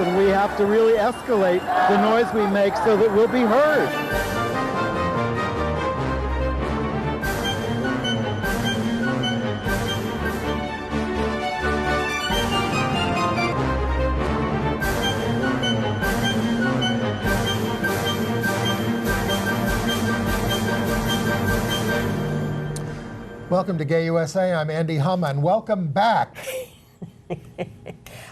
and we have to really escalate the noise we make so that we'll be heard. Welcome to Gay USA. I'm Andy Hum, and welcome back.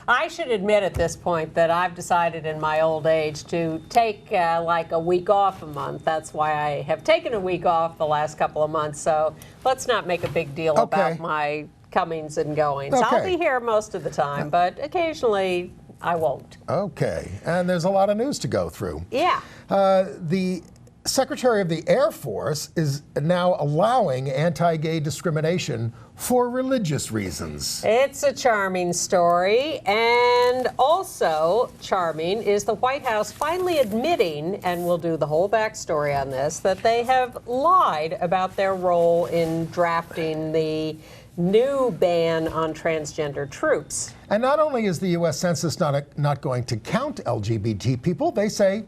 I should admit at this point that I've decided in my old age to take like a week off a month. That's why I have taken a week off the last couple of months. So let's not make a big deal about my comings and goings. I'll be here most of the time, but occasionally I won't. Okay, and there's a lot of news to go through. Yeah. The Secretary of the Air Force is now allowing anti-gay discrimination for religious reasons. It's a charming story, and also charming is the White House finally admitting, and we'll do the whole backstory on this, that they have lied about their role in drafting the new ban on transgender troops. And not only is the U.S. Census not going to count LGBT people, they say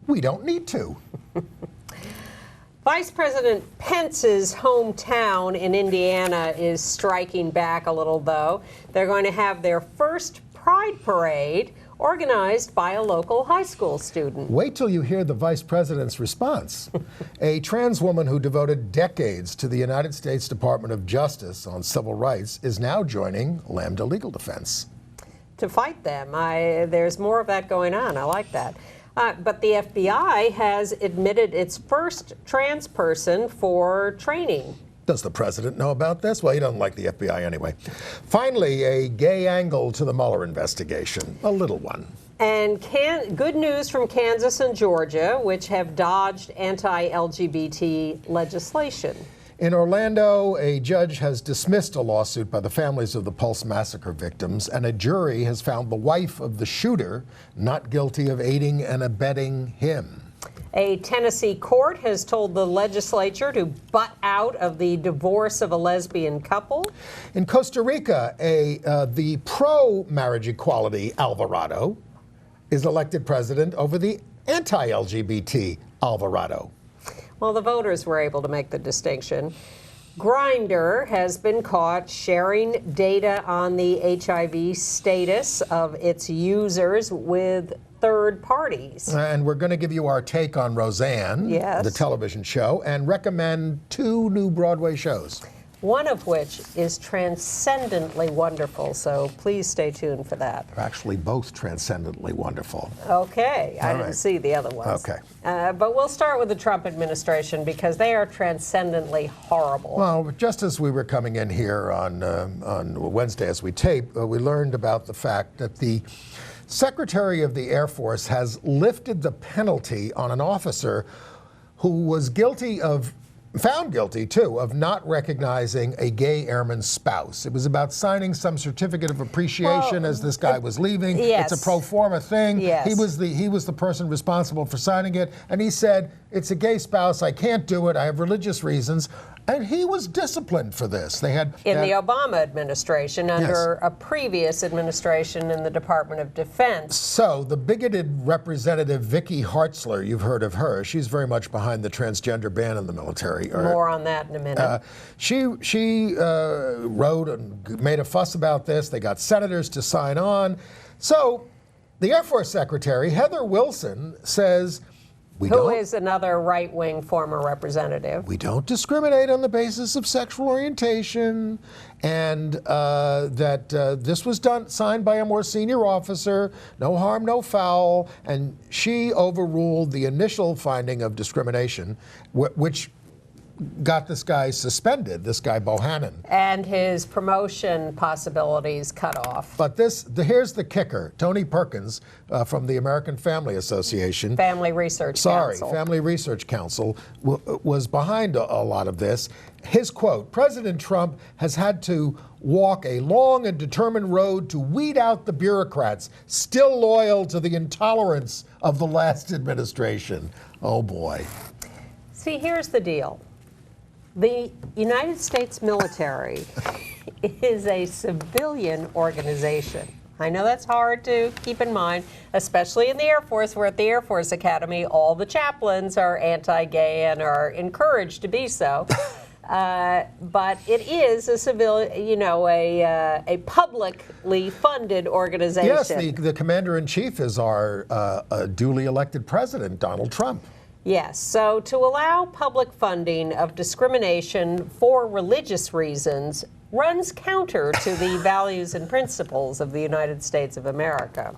we don't need to. Vice President Pence's hometown in Indiana is striking back a little, though. They're going to have their first Pride Parade organized by a local high school student. Wait till you hear the vice president's response. A trans woman who devoted decades to the United States Department of Justice on civil rights is now joining Lambda Legal Defense. To fight them. There's more of that going on. I like that. But the FBI has admitted its first trans person for training. Does the president know about this? Well, he doesn't like the FBI anyway. Finally, a gay angle to the Mueller investigation, a little one. And good news from Kansas and Georgia, which have dodged anti-LGBT legislation. In Orlando, a judge has dismissed a lawsuit by the families of the Pulse massacre victims, and a jury has found the wife of the shooter not guilty of aiding and abetting him. A Tennessee court has told the legislature to butt out of the divorce of a lesbian couple. In Costa Rica, the pro-marriage equality Alvarado is elected president over the anti-LGBT Alvarado. Well, the voters were able to make the distinction. Grindr has been caught sharing data on the HIV status of its users with third parties. And we're going to give you our take on Roseanne, the television show, and recommend 2 new Broadway shows. One of which is transcendently wonderful, so please stay tuned for that. They're actually both transcendently wonderful. Okay, I didn't see the other ones. Okay. But we'll start with the Trump administration because they are transcendently horrible. Well, just as we were coming in here on Wednesday as we tape, we learned about the fact that the Secretary of the Air Force has lifted the penalty on an officer who was found guilty, too, of not recognizing a gay airman's spouse. It was about signing some certificate of appreciation as this guy was leaving. Yes. It's a pro forma thing. Yes. He was the person responsible for signing it, and he said, it's a gay spouse, I can't do it, I have religious reasons. And he was disciplined for this. They had in the Obama administration, under a previous administration in the Department of Defense. So the bigoted representative Vicky Hartzler, you've heard of her. She's very much behind the transgender ban in the military. More on that in a minute. She wrote and made a fuss about this. They got senators to sign on. So the Air Force Secretary, Heather Wilson, says, who is another right-wing former representative. We don't discriminate on the basis of sexual orientation, and that this was signed by a more senior officer, no harm, no foul, and she overruled the initial finding of discrimination, which got this guy suspended, this guy Bohannon. And his promotion possibilities cut off. But here's the kicker. Tony Perkins from the American Family Association. Family Research Council. Family Research Council was behind a lot of this. His quote, President Trump has had to walk a long and determined road to weed out the bureaucrats still loyal to the intolerance of the last administration. Oh boy. See, here's the deal. The United States military is a civilian organization. I know that's hard to keep in mind, especially in the Air Force. We're at the Air Force Academy. All the chaplains are anti-gay and are encouraged to be so. But it is a a publicly funded organization. Yes, the commander-in-chief is our duly elected president, Donald Trump. Yes, so to allow public funding of discrimination for religious reasons runs counter to the values and principles of the United States of America.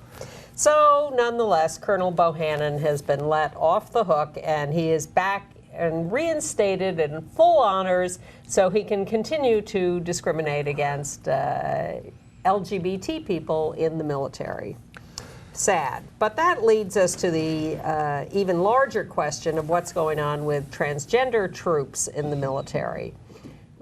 So nonetheless, Colonel Bohannon has been let off the hook, and he is back and reinstated in full honors so he can continue to discriminate against LGBT people in the military. Sad. But that leads us to the even larger question of what's going on with transgender troops in the military.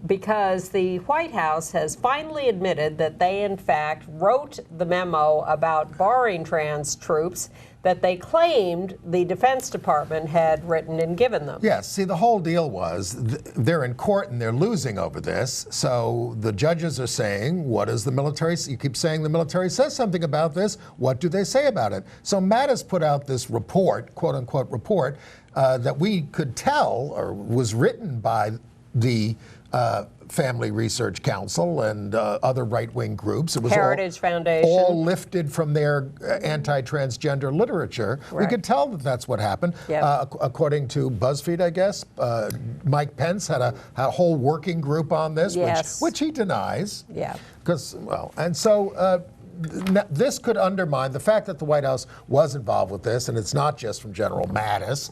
Because the White House has finally admitted that they, in fact, wrote the memo about barring trans troops that they claimed the Defense Department had written and given them. Yes, see, the whole deal was they're in court and they're losing over this. So the judges are saying, what does the military, you keep saying the military says something about this, what do they say about it? So Mattis put out this report, quote unquote report, that we could tell or was written by the Family Research Council and other right-wing groups. It was Heritage Foundation. All lifted from their anti-transgender literature. Right. We could tell that that's what happened. Yep. According to BuzzFeed, I guess, Mike Pence had a whole working group on this, yes. which he denies. Yeah. Because, well, and so this could undermine the fact that the White House was involved with this, and it's not just from General Mattis,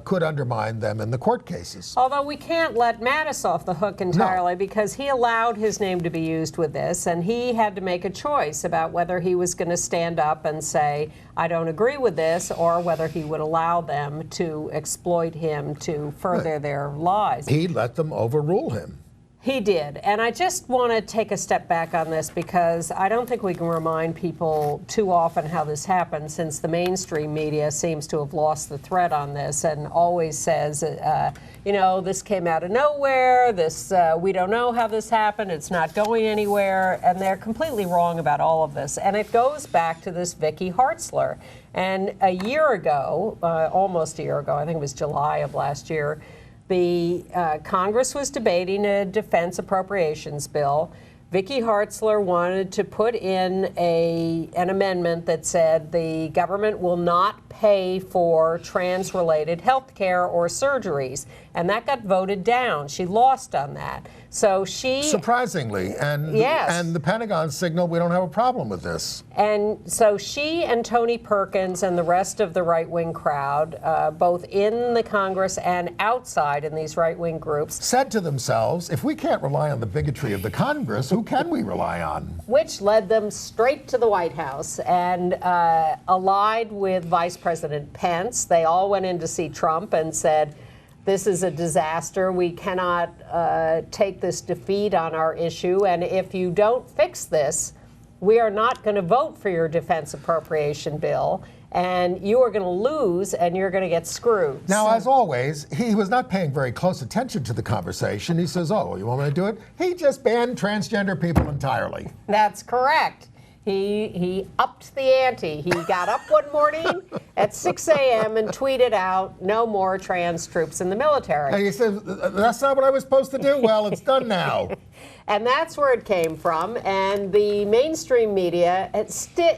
could undermine them in the court cases. Although we can't let Mattis off the hook entirely, because he allowed his name to be used with this, and he had to make a choice about whether he was going to stand up and say, I don't agree with this, or whether he would allow them to exploit him to further their lies. He let them overrule him. He did. And I just want to take a step back on this, because I don't think we can remind people too often how this happened, since the mainstream media seems to have lost the thread on this and always says, this came out of nowhere, we don't know how this happened, it's not going anywhere, and they're completely wrong about all of this. And it goes back to this Vicky Hartzler. And a year ago, almost a year ago, I think it was July of last year, the Congress was debating a defense appropriations bill. Vicky Hartzler wanted to put in an amendment that said the government will not pay for trans-related health care or surgeries, and that got voted down. She lost on that. So she... Surprisingly, and yes. And the Pentagon signaled we don't have a problem with this. And so she and Tony Perkins and the rest of the right-wing crowd, both in the Congress and outside in these right-wing groups, said to themselves, if we can't rely on the bigotry of the Congress, who can we rely on? Which led them straight to the White House and allied with Vice President Pence. They all went in to see Trump and said, this is a disaster. We cannot take this defeat on our issue. And if you don't fix this, we are not going to vote for your defense appropriation bill. And you are going to lose, and you're going to get screwed. Now, as always, he was not paying very close attention to the conversation. He says, oh, you want me to do it? He just banned transgender people entirely. That's correct. He upped the ante. He got up one morning at 6 a.m. and tweeted out, no more trans troops in the military. And he said, that's not what I was supposed to do? Well, it's done now. And that's where it came from. And the mainstream media,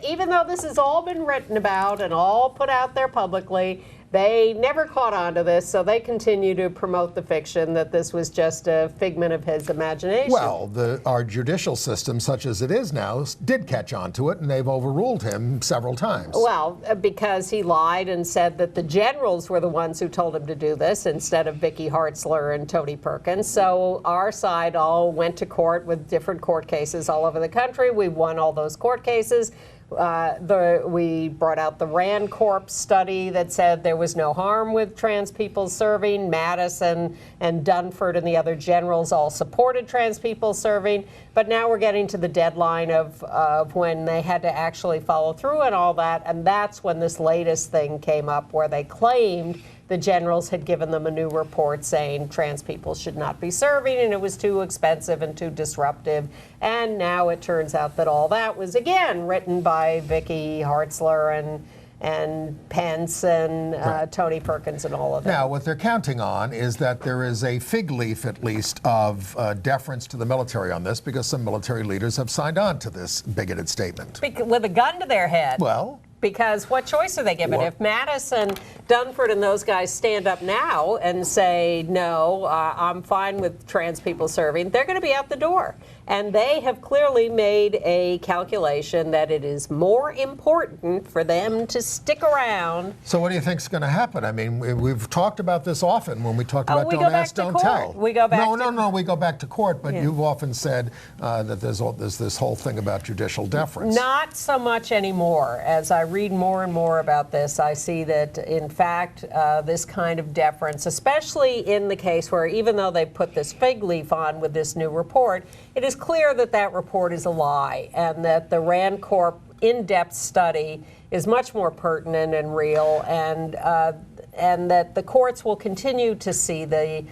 even though this has all been written about and all put out there publicly, they never caught on to this, so they continue to promote the fiction that this was just a figment of his imagination. Well, our judicial system, such as it is now, did catch on to it, and they've overruled him several times. Well, because he lied and said that the generals were the ones who told him to do this instead of Vicky Hartzler and Tony Perkins. So our side all went to court with different court cases all over the country. We won all those court cases. We brought out the Rand Corp study that said there was no harm with trans people serving. Mattis and Dunford and the other generals all supported trans people serving. But now we're getting to the deadline of when they had to actually follow through and all that. And that's when this latest thing came up where they claimed the generals had given them a new report saying trans people should not be serving and it was too expensive and too disruptive And now it turns out that all that was, again, written by Vicky Hartzler and Pence and Tony Perkins and all of them. Now, what they're counting on is that there is a fig leaf, at least, of deference to the military on this, because some military leaders have signed on to this bigoted statement. With a gun to their head. Well, because what choice are they given? If Mattis and Dunford and those guys stand up now and say, no, I'm fine with trans people serving, they're going to be out the door. And they have clearly made a calculation that it is more important for them to stick around. So what do you think is going to happen? I mean, we've talked about this often when we talked about we don't go back ask, to don't court. tell. We go back No, we go back to court, but Yeah. you've often said that there's this whole thing about judicial deference. Not so much anymore. As I read more and more about this, I see that, in fact, this kind of deference, especially in the case where even though they put this fig leaf on with this new report, it is clear that that report is a lie and that the Rand Corp in-depth study is much more pertinent and real, and that the courts will continue to see the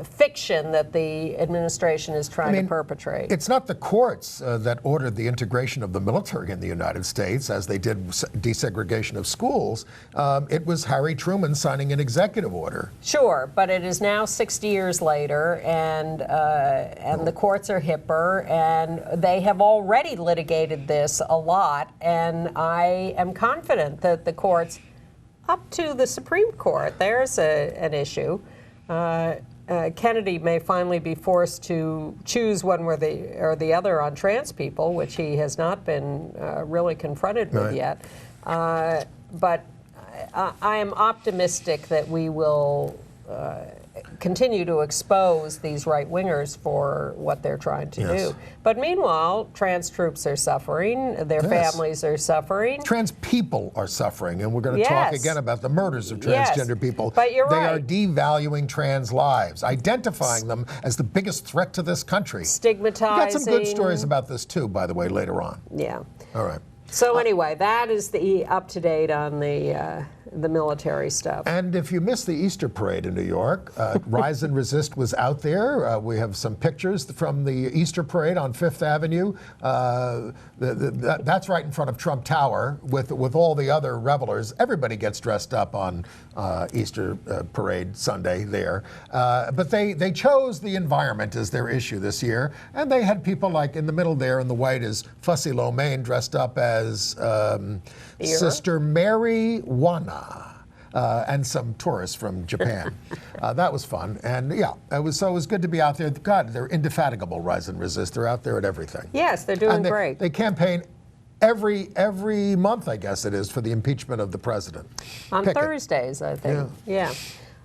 fiction that the administration is trying to perpetrate. It's not the courts that ordered the integration of the military in the United States, as they did desegregation of schools. It was Harry Truman signing an executive order. Sure, but it is now 60 years later, and the courts are hipper, and they have already litigated this a lot, and I am confident that the courts, up to the Supreme Court, there's an issue. Kennedy may finally be forced to choose one or the other on trans people, which he has not been really confronted with yet. But I am optimistic that we will continue to expose these right-wingers for what they're trying to do. But meanwhile, trans troops are suffering, their families are suffering. Trans people are suffering, and we're going to talk again about the murders of transgender people. But you're they right. are devaluing trans lives, identifying them as the biggest threat to this country. Stigmatizing. We've got some good stories about this, too, by the way, later on. Yeah. All right. So anyway, that is the up-to-date on the military stuff. And if you missed the Easter parade in New York, Rise and Resist was out there. We have some pictures from the Easter parade on Fifth Avenue. That's right in front of Trump Tower with all the other revelers. Everybody gets dressed up on Easter parade Sunday there. But they chose the environment as their issue this year. And they had people like in the middle there in the white is Fussy Lo Mein dressed up as Sister Mary Wana. And some tourists from Japan. That was fun. And yeah, it was good to be out there. God, they're indefatigable, Rise and Resist. They're out there at everything. Yes, they're doing great. They campaign every month, I guess it is, for the impeachment of the president. On Thursdays, I think. Yeah.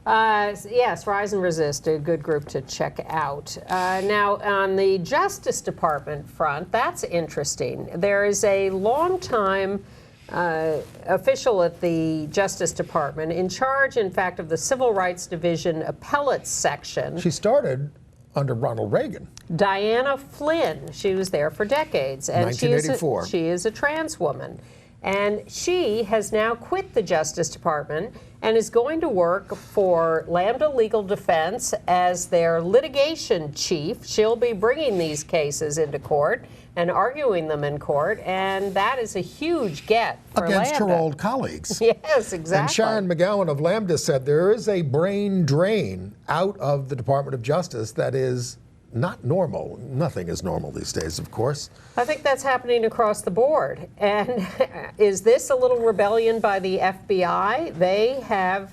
Yes, Rise and Resist, a good group to check out. Now, on the Justice Department front, that's interesting. There is a longtime official at the Justice Department in charge, in fact, of the Civil Rights Division Appellate Section. She started under Ronald Reagan. Diana Flynn. She was there for decades. And 1984. She is a trans woman. And she has now quit the Justice Department and is going to work for Lambda Legal Defense as their litigation chief. She'll be bringing these cases into court and arguing them in court, and that is a huge get for against Lambda. her old colleagues. Yes, exactly. And Sharon McGowan of Lambda said there is a brain drain out of the Department of Justice that is not normal. Nothing is normal these days, of course. I think that's happening across the board. And is this a little rebellion by the FBI? They have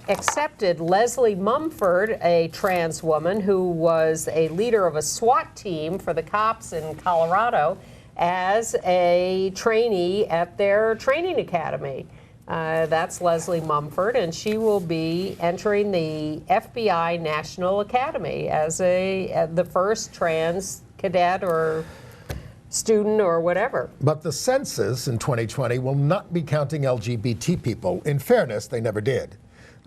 accepted Leslie Mumford, a trans woman who was a leader of a SWAT team for the cops in Colorado, as a trainee at their training academy. That's Leslie Mumford, and she will be entering the FBI National Academy as the first trans cadet or student or whatever. But the census in 2020 will not be counting LGBT people. In fairness, they never did.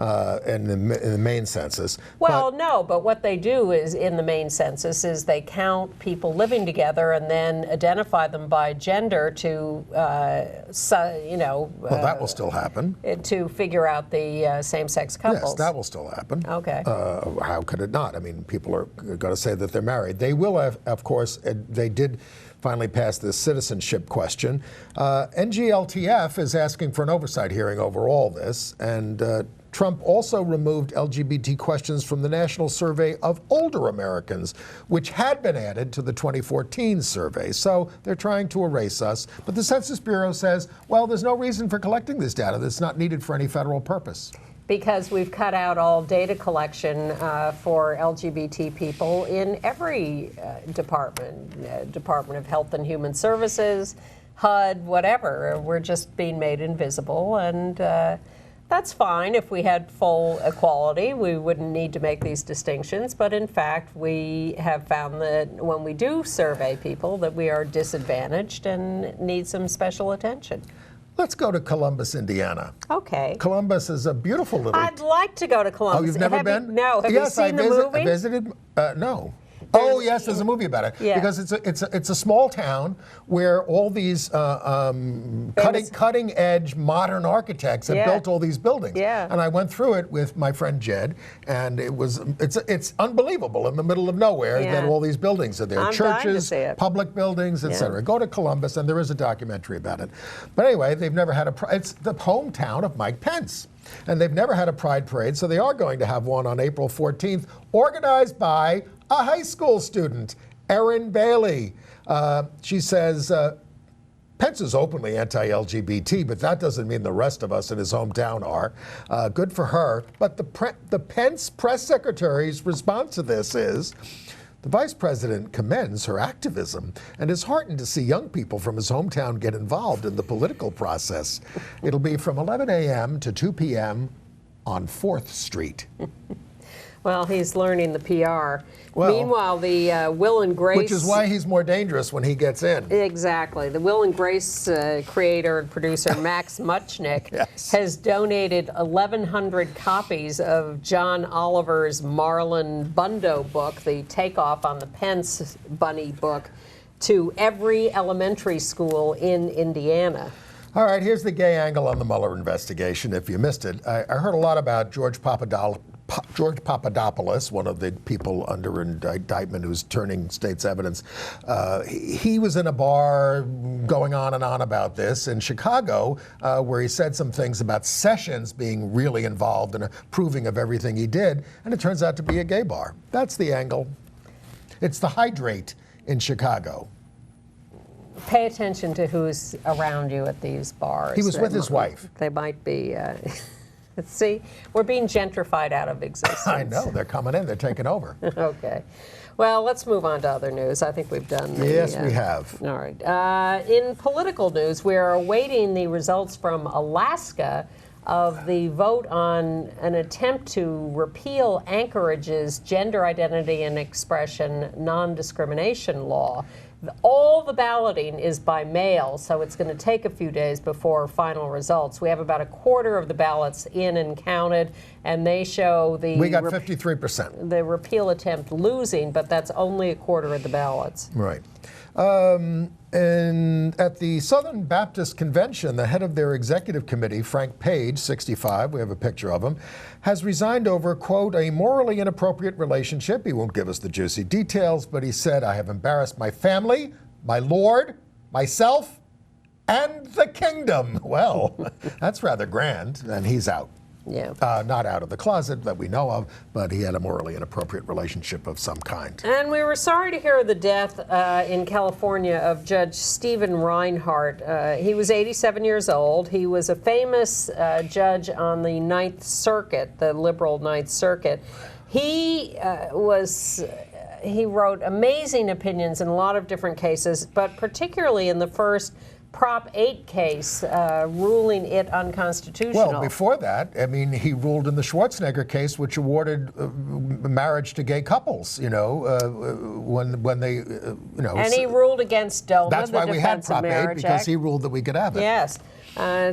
in the main census. Well, no, but what they do is, in the main census, is they count people living together and then identify them by gender to, Well, that will still happen. to figure out the same-sex couples. Yes, that will still happen. Okay. How could it not? I mean, people are going to say that they're married. They will have, of course, they did finally pass this citizenship question. NGLTF is asking for an oversight hearing over all this, and Trump also removed LGBT questions from the National Survey of Older Americans, which had been added to the 2014 survey. So they're trying to erase us. But the Census Bureau says, well, there's no reason for collecting this data that's not needed for any federal purpose. Because we've cut out all data collection for LGBT people in every department, Department of Health and Human Services, HUD, whatever. We're just being made invisible, and that's fine. If we had full equality, we wouldn't need to make these distinctions. But in fact, we have found that when we do survey people, that we are disadvantaged and need some special attention. Let's go to Columbus, Indiana. Okay. Columbus is a beautiful little... I'd like to go to Columbus. Oh, you've never been? No. Have you seen the movie? I visited. No. Oh, yes, there's a movie about it. Yeah. Because it's a small town where all these cutting edge modern architects have built all these buildings. Yeah. And I went through it with my friend Jed, and it's unbelievable in the middle of nowhere that all these buildings are there. I'm dying to Churches, see it. public buildings, etc. Go to Columbus, and there is a documentary about it. But anyway, they've never had it's the hometown of Mike Pence. And they've never had a pride parade, so they are going to have one on April 14th, organized by a high school student, Erin Bailey. She says, Pence is openly anti-LGBT, but that doesn't mean the rest of us in his hometown are. Good for her. But the Pence press secretary's response to this is, the vice president commends her activism and is heartened to see young people from his hometown get involved in the political process. It'll be from 11 a.m. to 2 p.m. on 4th Street. Well, he's learning the PR. Well, meanwhile, the Will and Grace... Which is why he's more dangerous when he gets in. Exactly. The Will and Grace creator and producer Max Muchnick has donated 1,100 copies of John Oliver's Marlon Bundo book, the takeoff on the Pence Bunny book, to every elementary school in Indiana. All right, here's the gay angle on the Mueller investigation, if you missed it. I heard a lot about George Papadopoulos, one of the people under indictment who's turning state's evidence. He was in a bar going on and on about this in Chicago, where he said some things about Sessions being really involved in approving of everything he did, and it turns out to be a gay bar. That's the angle. It's the Hydrate in Chicago. Pay attention to who's around you at these bars. He was with his wife. They might be... See, we're being gentrified out of existence. I know. They're coming in. They're taking over. Okay. Well, let's move on to other news. I think we've done the... Yes, we have. All right. In political news, we are awaiting the results from Alaska of the vote on an attempt to repeal Anchorage's gender identity and expression non-discrimination law. All the balloting is by mail, so it's going to take a few days before final results. We have about a quarter of the ballots in and counted, and they show the... We got 53%. The repeal attempt losing, but that's only a quarter of the ballots. Right. And at the Southern Baptist Convention, the head of their executive committee, Frank Page, 65, we have a picture of him, has resigned over, quote, a morally inappropriate relationship. He won't give us the juicy details, but he said, I have embarrassed my family, my Lord, myself, and the kingdom. Well, that's rather grand, and he's out. Yeah. Not out of the closet that we know of, but he had a morally inappropriate relationship of some kind. And we were sorry to hear of the death in California of Judge Stephen Reinhart. He was 87 years old. He was a famous judge on the Ninth Circuit, the liberal Ninth Circuit. He wrote amazing opinions in a lot of different cases, but particularly in the first Prop 8 case, ruling it unconstitutional. Well, before that, I mean, he ruled in the Schwarzenegger case, which awarded marriage to gay couples. When they, And he ruled against DOMA, that's why we had Prop 8, because he ruled that we could have it. Yes.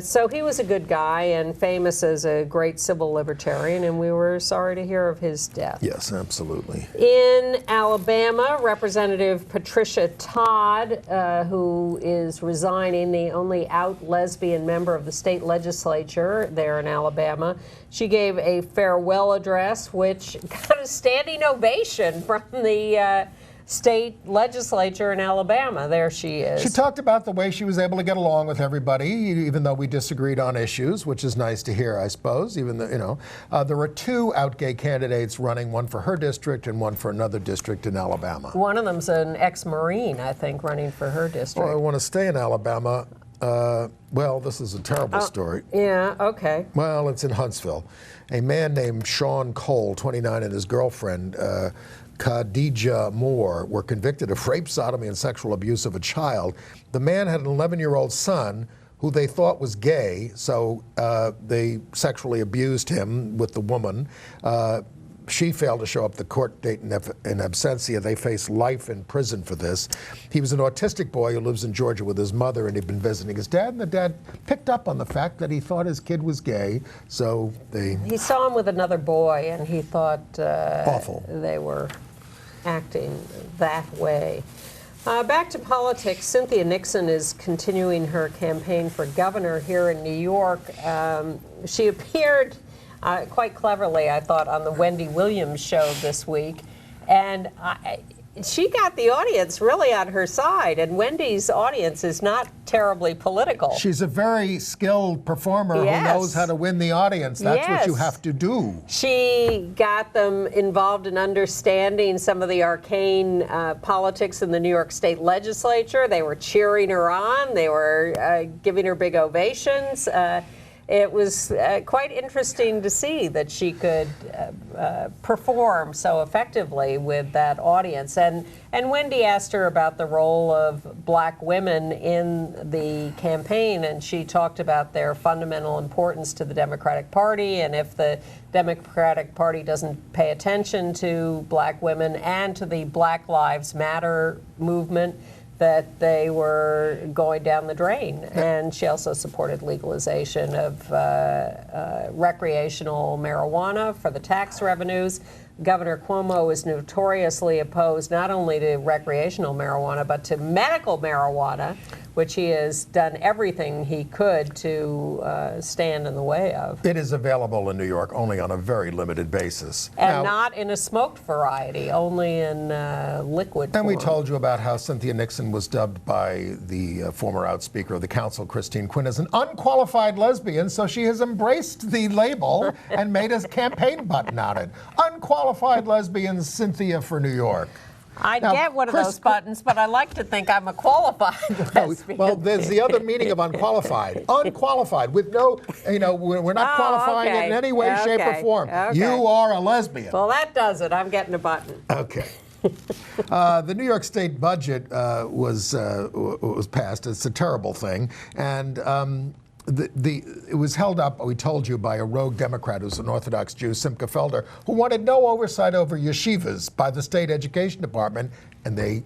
So he was a good guy and famous as a great civil libertarian, and we were sorry to hear of his death. Yes, absolutely. In Alabama, Representative Patricia Todd, who is resigning, the only out lesbian member of the state legislature there in Alabama, she gave a farewell address, which got a standing ovation from the state legislature in Alabama. There she is. She talked about the way she was able to get along with everybody, even though we disagreed on issues, which is nice to hear, I suppose. Even though, there were 2 out gay candidates running, one for her district and one for another district in Alabama. One of them's an ex-Marine, I think, running for her district. Well, I want to stay in Alabama. Well, this is a terrible story. Yeah, okay. Well, it's in Huntsville. A man named Sean Cole, 29, and his girlfriend, Khadijah Moore, were convicted of rape, sodomy, and sexual abuse of a child. The man had an 11-year-old son who they thought was gay, so they sexually abused him with the woman. She failed to show up the court date in absentia. They face life in prison for this. He was an autistic boy who lives in Georgia with his mother, and he'd been visiting his dad, and the dad picked up on the fact that he thought his kid was gay, so he saw him with another boy, and he thought awful. They were acting that way. Back to politics. Cynthia Nixon is continuing her campaign for governor here in New York. She appeared quite cleverly, I thought, on the Wendy Williams show this week. And she got the audience really on her side. And Wendy's audience is not terribly political. She's a very skilled performer who knows how to win the audience. That's what you have to do. She got them involved in understanding some of the arcane politics in the New York State legislature. They were cheering her on. They were giving her big ovations. It was quite interesting to see that she could perform so effectively with that audience. And Wendy asked her about the role of black women in the campaign, and she talked about their fundamental importance to the Democratic Party, and if the Democratic Party doesn't pay attention to black women and to the Black Lives Matter movement, that they were going down the drain. And she also supported legalization of recreational marijuana for the tax revenues. Governor Cuomo is notoriously opposed not only to recreational marijuana, but to medical marijuana, which he has done everything he could to stand in the way of. It is available in New York only on a very limited basis. And not in a smoked variety, only in liquid form. And we told you about how Cynthia Nixon was dubbed by the former out-speaker of the council, Christine Quinn, as an unqualified lesbian, so she has embraced the label and made a campaign button on it. Unqualified lesbian Cynthia for New York. I get one of those buttons, but I like to think I'm a qualified lesbian. Well, there's the other meaning of unqualified. Unqualified, with no, we're not qualifying it in any way, shape, or form. You are a lesbian. Well, that does it. I'm getting a button. Okay. The New York State budget was passed. It's a terrible thing. And it was held up, we told you, by a rogue Democrat who's an Orthodox Jew, Simcha Felder, who wanted no oversight over yeshivas by the state education department, and they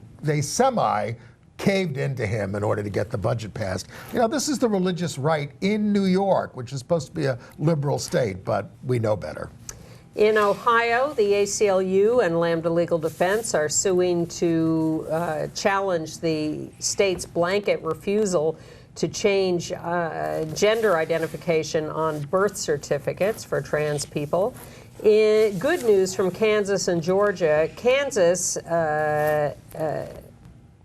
caved into him in order to get the budget passed. This is the religious right in New York, which is supposed to be a liberal state, but we know better. In Ohio, the ACLU and Lambda Legal Defense are suing to challenge the state's blanket refusal to change gender identification on birth certificates for trans people. Good news from Kansas and Georgia. Kansas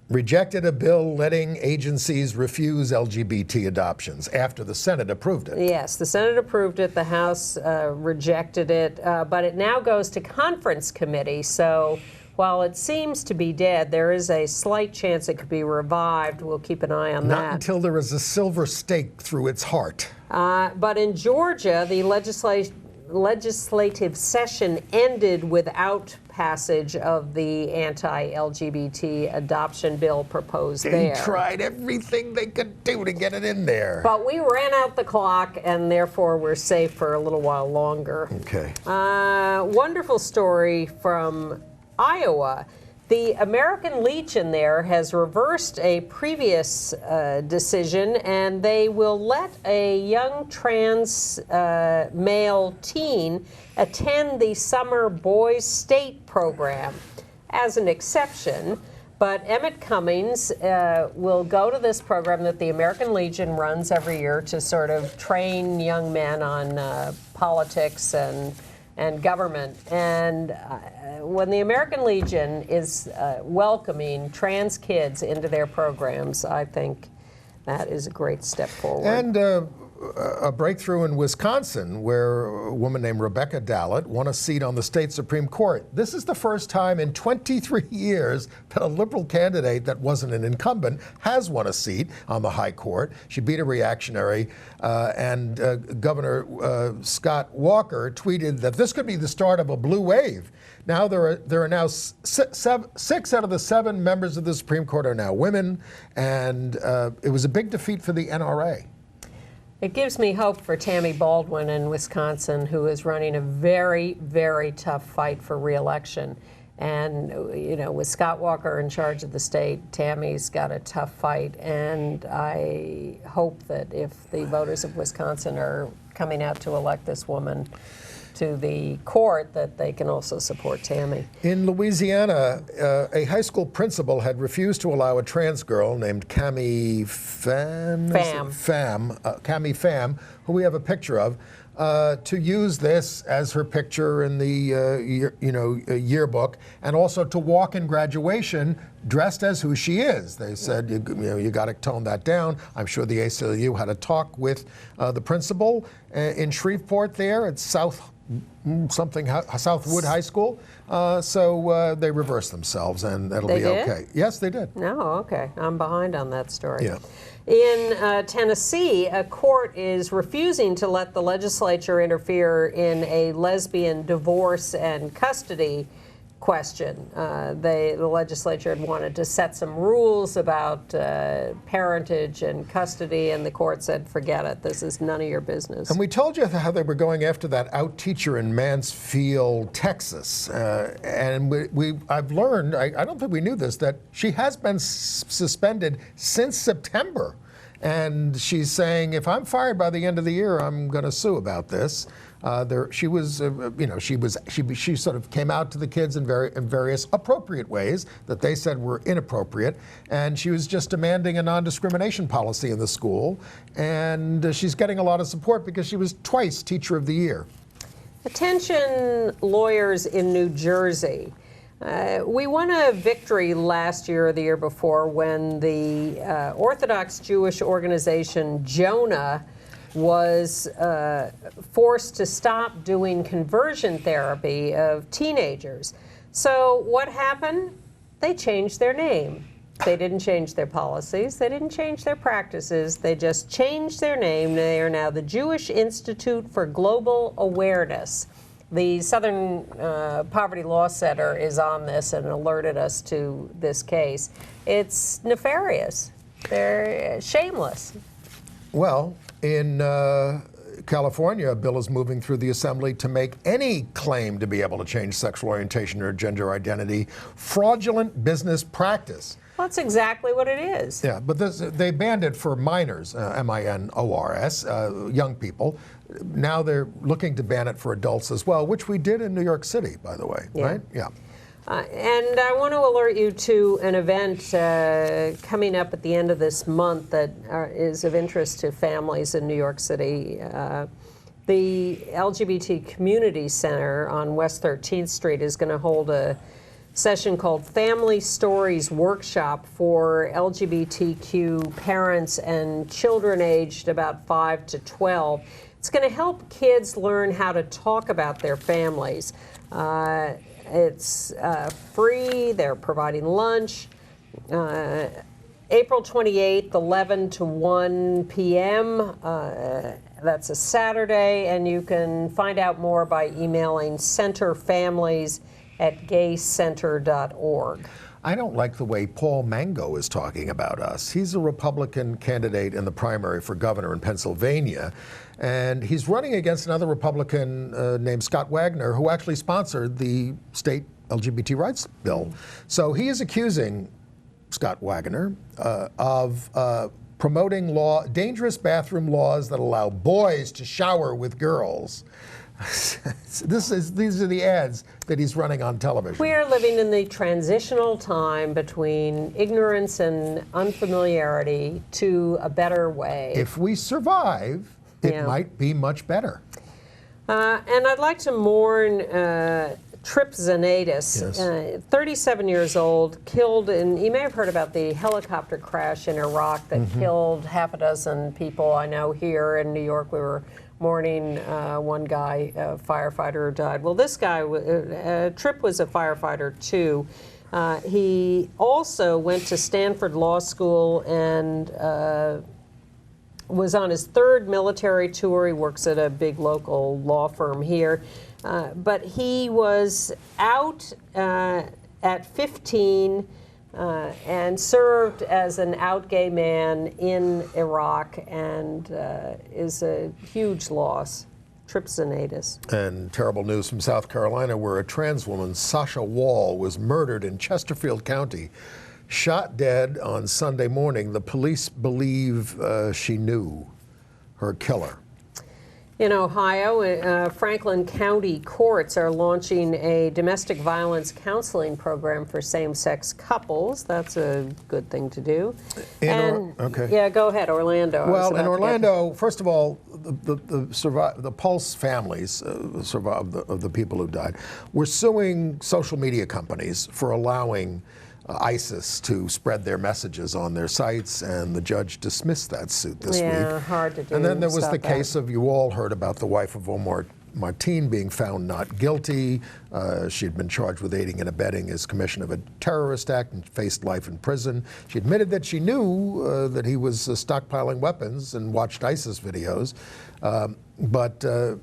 rejected a bill letting agencies refuse LGBT adoptions after the Senate approved it. Yes, the Senate approved it, the House rejected it, but it now goes to conference committee. So while it seems to be dead, there is a slight chance it could be revived. We'll keep an eye on that. Not until there is a silver stake through its heart. But in Georgia, the legislative session ended without passage of the anti-LGBT adoption bill proposed They there. tried everything they could do to get it in there. But we ran out the clock, and therefore we're safe for a little while longer. Okay. Wonderful story from Iowa. The American Legion there has reversed a previous decision, and they will let a young trans male teen attend the summer boys' state program as an exception. But Emmett Cummings will go to this program that the American Legion runs every year to sort of train young men on politics and government. And when the American Legion is welcoming trans kids into their programs, I think that is a great step forward. And a breakthrough in Wisconsin, where a woman named Rebecca Dallett won a seat on the state Supreme Court. This is the first time in 23 years that a liberal candidate that wasn't an incumbent has won a seat on the high court. She beat a reactionary, and Governor Scott Walker tweeted that this could be the start of a blue wave. Now there are now six out of the 7 members of the Supreme Court are now women, and it was a big defeat for the NRA. It gives me hope for Tammy Baldwin in Wisconsin, who is running a very, very tough fight for re-election. And, you know, with Scott Walker in charge of the state, Tammy's got a tough fight. And I hope that if the voters of Wisconsin are coming out to elect this woman to the court, that they can also support Tammy. In Louisiana, a high school principal had refused to allow a trans girl named Cami Pham, who we have a picture of, to use this as her picture in the yearbook, and also to walk in graduation dressed as who she is. They said, you got to tone that down. I'm sure the ACLU had a talk with the principal in Shreveport there at Southwood High School. So they reversed themselves, and that'll be okay. Yes, they did. No, okay. I'm behind on that story. Yeah. In Tennessee, a court is refusing to let the legislature interfere in a lesbian divorce and custody question. The legislature had wanted to set some rules about parentage and custody, and the court said, forget it, this is none of your business. And we told you how they were going after that out teacher in Mansfield, Texas. And I've learned, I don't think we knew this, that she has been suspended since September. And she's saying, if I'm fired by the end of the year, I'm going to sue about this. She sort of came out to the kids in various appropriate ways that they said were inappropriate, and she was just demanding a non-discrimination policy in the school, and she's getting a lot of support because she was twice Teacher of the Year. Attention, lawyers in New Jersey. We won a victory last year or the year before when the Orthodox Jewish organization Jonah was forced to stop doing conversion therapy of teenagers. So what happened? They changed their name. They didn't change their policies. They didn't change their practices. They just changed their name. They are now the Jewish Institute for Global Awareness. The Southern Poverty Law Center is on this and alerted us to this case. It's nefarious. They're shameless. Well, in California, a bill is moving through the assembly to make any claim to be able to change sexual orientation or gender identity fraudulent business practice. Well, that's exactly what it is. Yeah, but they banned it for minors, M-I-N-O-R-S, young people. Now they're looking to ban it for adults as well, which we did in New York City, by the way, right? Yeah. And I want to alert you to an event coming up at the end of this month that is of interest to families in New York City. The LGBT Community Center on West 13th Street is going to hold a session called Family Stories Workshop for LGBTQ parents and children aged about 5 to 12. It's going to help kids learn how to talk about their families. It's free. They're providing lunch. April 28th, 11 to 1 p.m. That's a Saturday, and you can find out more by emailing centerfamilies@western.org. at gaycenter.org. I don't like the way Paul Mango is talking about us. He's a Republican candidate in the primary for governor in Pennsylvania, and he's running against another Republican named Scott Wagner, who actually sponsored the state LGBT rights bill. So he is accusing Scott Wagner of promoting dangerous bathroom laws that allow boys to shower with girls. These are the ads that he's running on television. We are living in the transitional time between ignorance and unfamiliarity to a better way. If we survive, it might be much better. And I'd like to mourn Trip Zanaidis, 37 years old, killed in, you may have heard about the helicopter crash in Iraq that killed half a dozen people. I know here in New York we were mourning one guy, a firefighter who died. Well, this guy, Tripp was a firefighter too. He also went to Stanford Law School and was on his third military tour. He works at a big local law firm here. But he was out at 15 and served as an out gay man in Iraq, and is a huge loss. Trip Zanaidis. And terrible news from South Carolina, where a trans woman, Sasha Wall, was murdered in Chesterfield County, shot dead on Sunday morning. The police believe she knew her killer. In Ohio, Franklin County courts are launching a domestic violence counseling program for same-sex couples. That's a good thing to do. Yeah, go ahead, Orlando. Well, in Orlando, first of all, the Pulse families of the people who died were suing social media companies for allowing ISIS to spread their messages on their sites, and the judge dismissed that suit this week. Yeah, hard to do. And then there was the case of, you all heard about the wife of Omar Martin being found not guilty. She had been charged with aiding and abetting his commission of a terrorist act and faced life in prison. She admitted that she knew that he was stockpiling weapons and watched ISIS videos. But a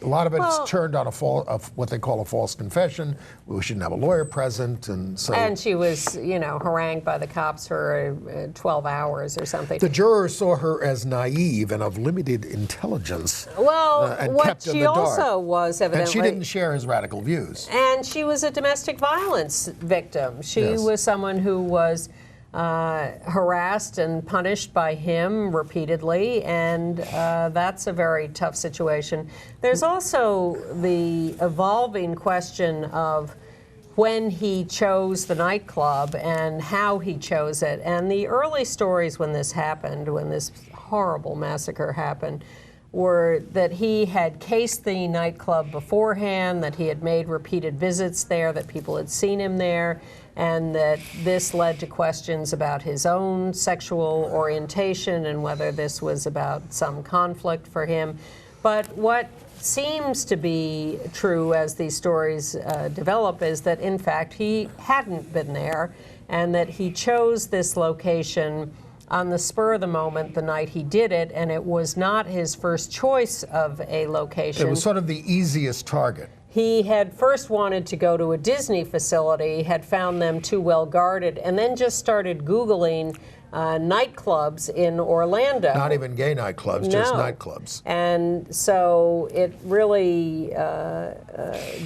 lot of it's turned on what they call a false confession. We shouldn't have a lawyer present, and so. And she was, harangued by the cops for 12 hours or something. The jurors saw her as naive and of limited intelligence. Well, and what kept in she the dark. also was evidently. And she didn't share his radical views. And she was a domestic violence victim. She was someone who was harassed and punished by him repeatedly, and that's a very tough situation. There's also the evolving question of when he chose the nightclub and how he chose it. And the early stories when this happened, when this horrible massacre happened, were that he had cased the nightclub beforehand, that he had made repeated visits there, that people had seen him there, and that this led to questions about his own sexual orientation and whether this was about some conflict for him. But what seems to be true as these stories develop is that, in fact, he hadn't been there, and that he chose this location on the spur of the moment the night he did it, and it was not his first choice of a location. It was sort of the easiest target. He had first wanted to go to a Disney facility, had found them too well guarded, and then just started Googling nightclubs in Orlando. Not even gay nightclubs, just nightclubs. And so it really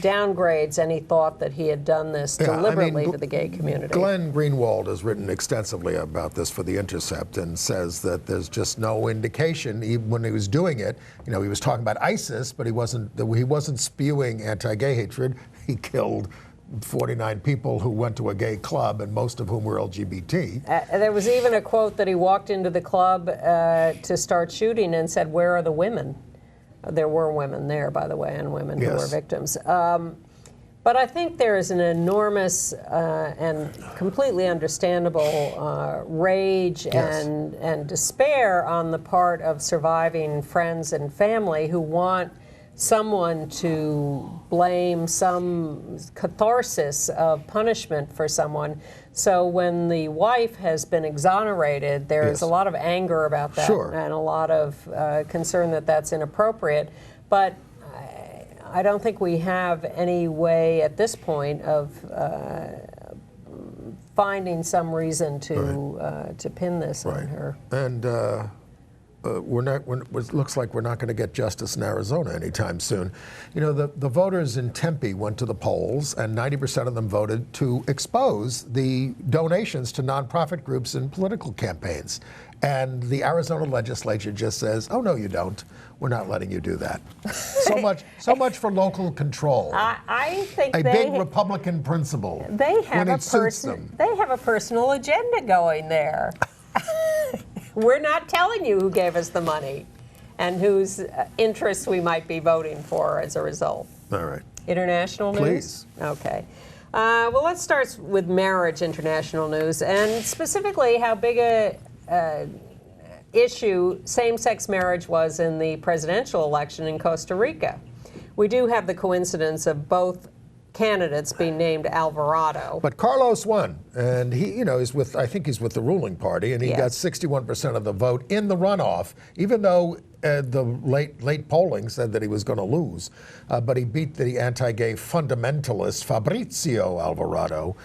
downgrades any thought that he had done this deliberately to the gay community. Glenn Greenwald has written extensively about this for The Intercept and says that there's just no indication, even when he was doing it, he was talking about ISIS, but he wasn't spewing anti-gay hatred. He killed 49 people who went to a gay club, and most of whom were LGBT. There was even a quote that he walked into the club to start shooting and said, "Where are the women?" There were women there, by the way, and women who were victims. But I think there is an enormous and completely understandable rage and despair on the part of surviving friends and family who want someone to blame, some catharsis of punishment for someone. So when the wife has been exonerated, there is a lot of anger about that and a lot of concern that that's inappropriate. But I don't think we have any way at this point of finding some reason to pin this on her. And it looks like we're not going to get justice in Arizona anytime soon. You know, the voters in Tempe went to the polls, and 90% of them voted to expose the donations to nonprofit groups in political campaigns. And the Arizona legislature just says, "Oh no, you don't. We're not letting you do that." So much for local control. I think a big Republican principle. They have They have a personal agenda going there. We're not telling you who gave us the money and whose interests we might be voting for as a result. All right. International news? Please. Okay. Well, let's start with marriage international news, and specifically how big a issue same-sex marriage was in the presidential election in Costa Rica. We do have the coincidence of both candidates being named Alvarado. But Carlos won, and he, you know, I think he's with the ruling party, and he got 61% of the vote in the runoff, even though the late polling said that he was going to lose. But he beat the anti-gay fundamentalist Fabrizio Alvarado.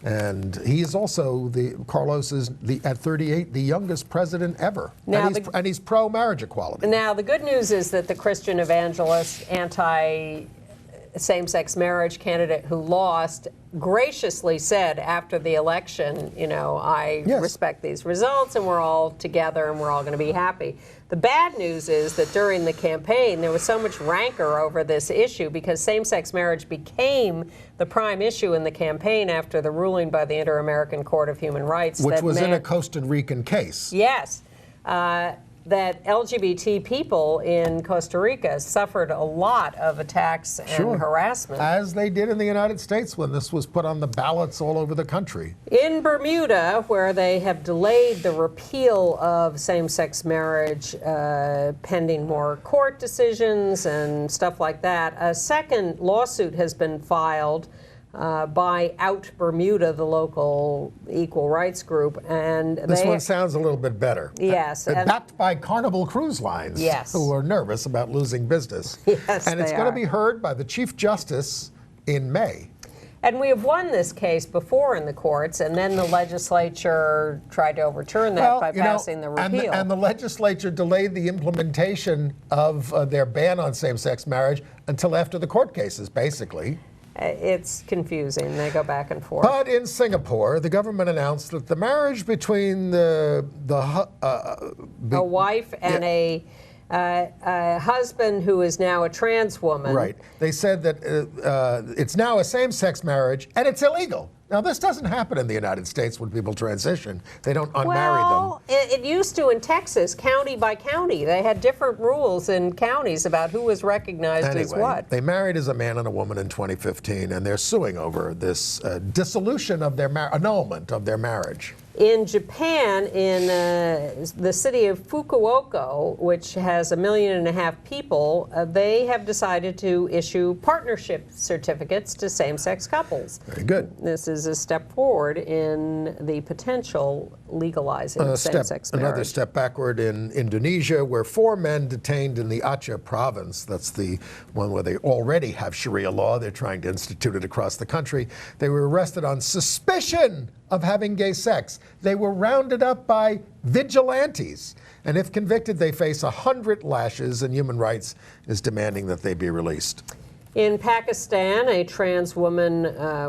And he is also Carlos is at 38 the youngest president ever, now and he's pro-marriage equality. Now the good news is that the Christian evangelist same-sex marriage candidate who lost graciously said after the election, you know, I respect these results and we're all together and we're all going to be happy. The bad news is that during the campaign there was so much rancor over this issue because same-sex marriage became the prime issue in the campaign after the ruling by the Inter-American Court of Human Rights. Which was in a Costa Rican case. Yes. That LGBT people in Costa Rica suffered a lot of attacks and harassment. As they did in the United States when this was put on the ballots all over the country. In Bermuda, where they have delayed the repeal of same-sex marriage pending more court decisions and stuff like that, a second lawsuit has been filed by Out Bermuda, the local equal rights group, and this one sounds a little bit better. Yes, backed by Carnival Cruise Lines, who are nervous about losing business. Yes, and it's going to be heard by the Chief Justice in May. And we have won this case before in the courts, and then the legislature tried to overturn that by passing the repeal. And the legislature delayed the implementation of their ban on same-sex marriage until after the court cases, basically. It's confusing. They go back and forth. But in Singapore, the government announced that the marriage between a wife and a husband who is now a trans woman. Right. They said that it's now a same-sex marriage and it's illegal. Now, this doesn't happen in the United States when people transition. They don't unmarry them. Well, it used to in Texas, county by county. They had different rules in counties about who was recognized as what. They married as a man and a woman in 2015, and they're suing over this dissolution of their annulment of their marriage. In Japan, in the city of Fukuoka, which has 1.5 million people, they have decided to issue partnership certificates to same-sex couples. Very good. This is a step forward in the potential legalizing of same-sex marriage. Another step backward in Indonesia, where 4 men detained in the Aceh province, that's the one where they already have Sharia law, they're trying to institute it across the country, they were arrested on suspicion of having gay sex. They were rounded up by vigilantes. And if convicted, they face 100 lashes, and Human Rights is demanding that they be released. In Pakistan, a trans woman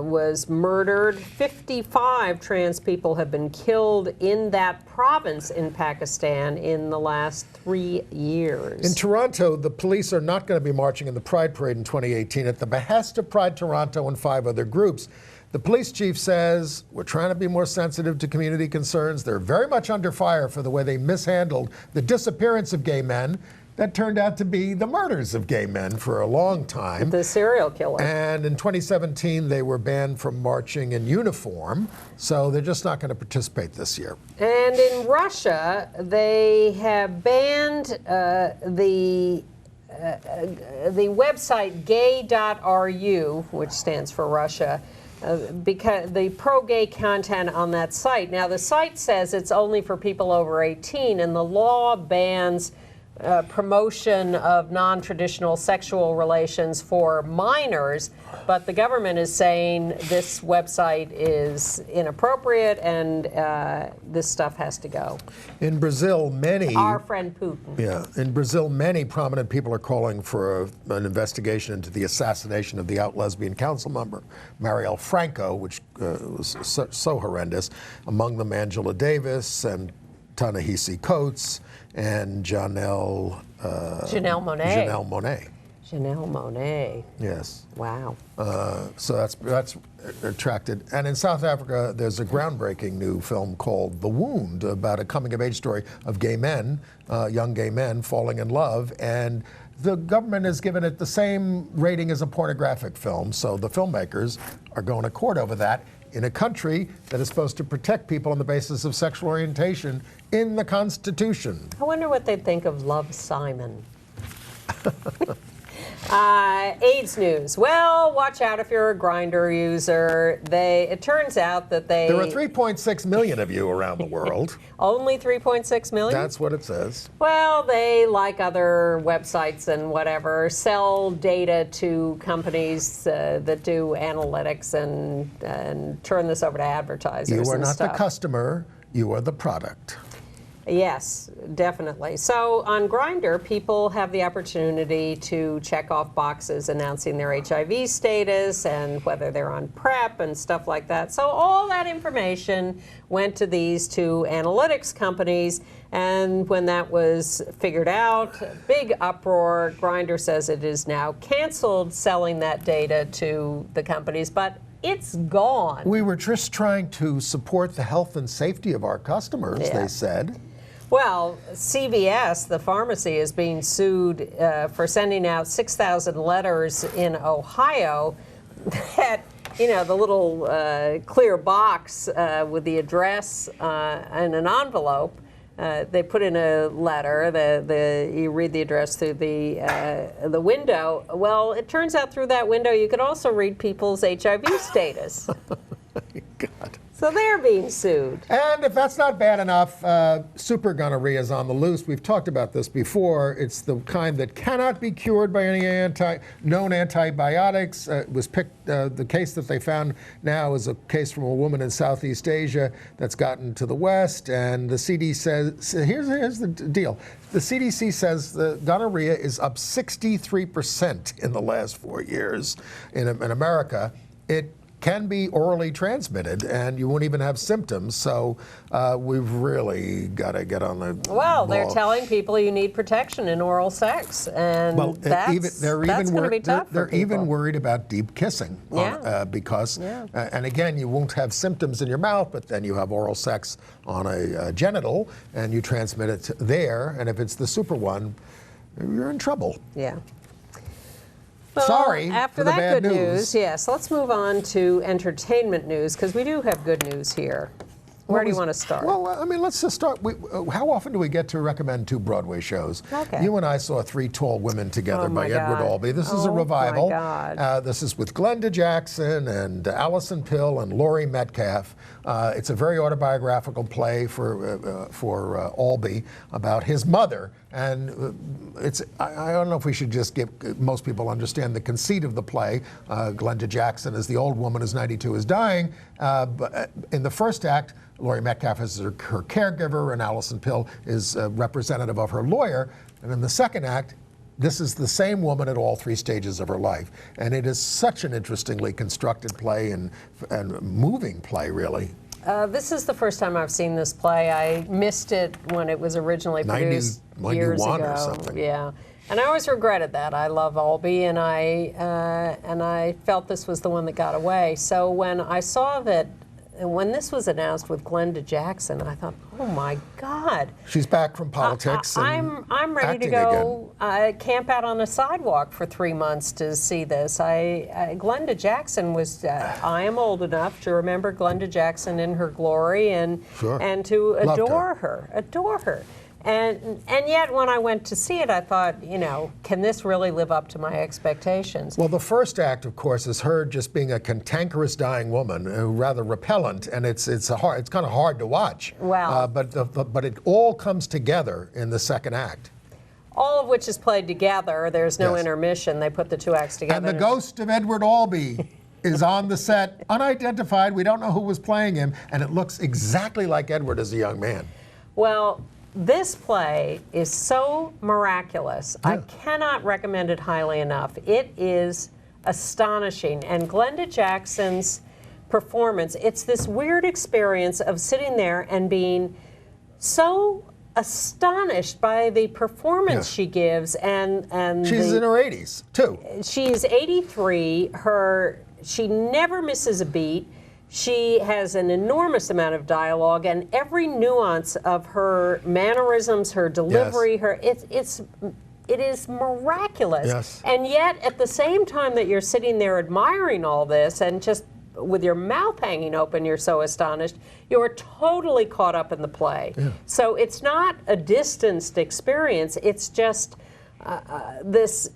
was murdered. 55 trans people have been killed in that province in Pakistan in the last 3 years. In Toronto, the police are not going to be marching in the Pride Parade in 2018 at the behest of Pride Toronto and 5 other groups. The police chief says, we're trying to be more sensitive to community concerns. They're very much under fire for the way they mishandled the disappearance of gay men. That turned out to be the murders of gay men for a long time. The serial killer. And in 2017, they were banned from marching in uniform, so they're just not going to participate this year. And in Russia, they have banned the website gay.ru, which stands for Russia, because the pro-gay content on that site. Now, the site says it's only for people over 18, and the law bans promotion of non-traditional sexual relations for minors, but the government is saying this website is inappropriate and this stuff has to go. In Brazil, many... Our friend Putin. Yeah. In Brazil, many prominent people are calling for an investigation into the assassination of the out lesbian council member, Marielle Franco, which was so horrendous. Among them, Angela Davis and Ta-Nehisi Coates and Janelle Monáe. Janelle Monáe. Janelle Monáe. Yes. Wow. So that's attracted. And in South Africa, there's a groundbreaking new film called The Wound about a coming-of-age story of gay men, young gay men falling in love. And the government has given it the same rating as a pornographic film. So the filmmakers are going to court over that in a country that is supposed to protect people on the basis of sexual orientation in the Constitution. I wonder what they'd think of Love, Simon. AIDS news. Well, watch out if you're a Grindr user. It turns out that There are 3.6 million of you around the world. Only 3.6 million? That's what it says. Well, they, like other websites and whatever, sell data to companies that do analytics and turn this over to advertisers and You are not stuff. the customer, you are the product. Yes, definitely. So on Grindr, people have the opportunity to check off boxes announcing their HIV status and whether they're on PrEP and stuff like that. So all that information went to these two analytics companies, and when that was figured out, big uproar. Grindr says it is now canceled selling that data to the companies, but it's gone. We were just trying to support the health and safety of our customers, they said. Well, CVS, the pharmacy, is being sued for sending out 6,000 letters in Ohio that, you know, the little clear box with the address and an envelope. They put in a letter. You read the address through the window. Well, it turns out through that window you could also read people's HIV status. God. So they're being sued. And if that's not bad enough, super gonorrhea is on the loose. We've talked about this before. It's the kind that cannot be cured by any known antibiotics. It was picked. The case that they found now is a case from a woman in Southeast Asia that's gotten to the West. And the CDC says, here's the deal. The CDC says the gonorrhea is up 63% in the last 4 years in America. It can be orally transmitted, and you won't even have symptoms. So we've really got to get on the Well, they're ball. telling people you need protection in oral sex, and that's going to be tough They're for people. even worried about deep kissing, because, and again, you won't have symptoms in your mouth, but then you have oral sex on a genital, and you transmit it there, and if it's the super one, you're in trouble. Yeah. Well, Sorry after for the that bad good news. yes, let's move on to entertainment news, because we do have good news here. Where do you want to start? Well, I mean, let's just start. How often do we get to recommend two Broadway shows? Okay. You and I saw Three Tall Women Together by Edward God. Albee. This is a Oh, revival. my God. This is with Glenda Jackson and Allison Pill and Laurie Metcalf. It's a very autobiographical play for Albee about his mother. And I don't know if we should just give most people understand the conceit of the play. Glenda Jackson is the old woman who's 92, is dying. But in the first act, Laurie Metcalf is her caregiver, and Allison Pill is a representative of her lawyer. And in the second act, this is the same woman at all three stages of her life. And it is such an interestingly constructed play and moving play, really. This is the first time I've seen this play. I missed it when it was originally produced 91 years ago. or something. Yeah, and I always regretted that. I love Albee, and I felt this was the one that got away. So when I saw that, when this was announced with Glenda Jackson, I thought, oh my God. She's back from politics. I'm ready to acting go camp out on a sidewalk for 3 months to see this. Glenda Jackson was, I am old enough to remember Glenda Jackson in her glory and to adore her. And yet, when I went to see it, I thought, you know, can this really live up to my expectations? Well, the first act, of course, is her just being a cantankerous, dying woman, rather repellent, and it's kind of hard to watch. Wow. But it all comes together in the second act. all of which is played together. There's no Yes. intermission. They put the two acts together. And the ghost of Edward Albee is on the set, unidentified. We don't know who was playing him, and it looks exactly like Edward as a young man. Well, this play is so miraculous. I cannot recommend it highly enough. It is astonishing. And Glenda Jackson's performance, it's this weird experience of sitting there and being so astonished by the performance she gives. And She's in her 80s, too. She's 83. She never misses a beat. She has an enormous amount of dialogue, and every nuance of her mannerisms, her delivery, it is miraculous. Yes. And yet, at the same time that you're sitting there admiring all this and just with your mouth hanging open, you're so astonished, you're totally caught up in the play. Yeah. So it's not a distanced experience. It's just this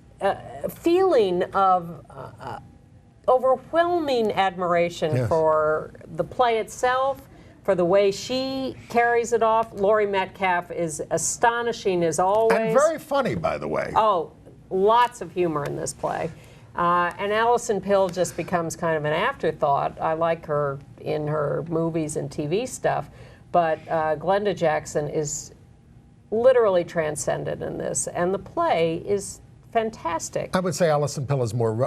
feeling of overwhelming admiration for the play itself, for the way she carries it off. Laurie Metcalf is astonishing as always. And very funny, by the way. Oh, lots of humor in this play. And Alison Pill just becomes kind of an afterthought. I like her in her movies and TV stuff, but Glenda Jackson is literally transcendent in this, and the play is fantastic. I would say Alison Pill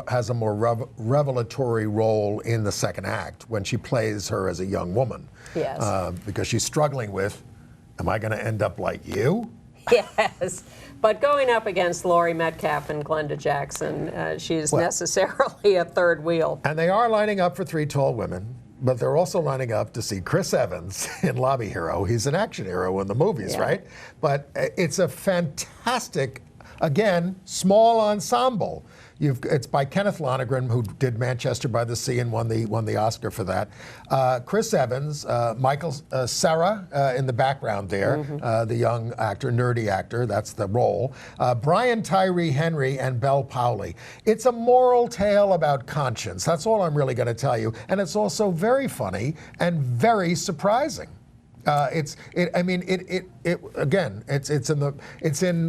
has a more revelatory role in the second act when she plays her as a young woman. Yes. Because she's struggling with, am I going to end up like you? Yes. But going up against Laurie Metcalf and Glenda Jackson, she's necessarily a third wheel. And they are lining up for Three Tall Women, but they're also lining up to see Chris Evans in Lobby Hero. He's an action hero in the movies, right? But it's a fantastic, again, small ensemble. It's by Kenneth Lonergan, who did Manchester by the Sea and won the Oscar for that. Chris Evans, Michael Cera in the background there, the young actor, nerdy actor, that's the role. Brian Tyree Henry and Belle Powley. It's a moral tale about conscience. That's all I'm really going to tell you. And it's also very funny and very surprising. It's in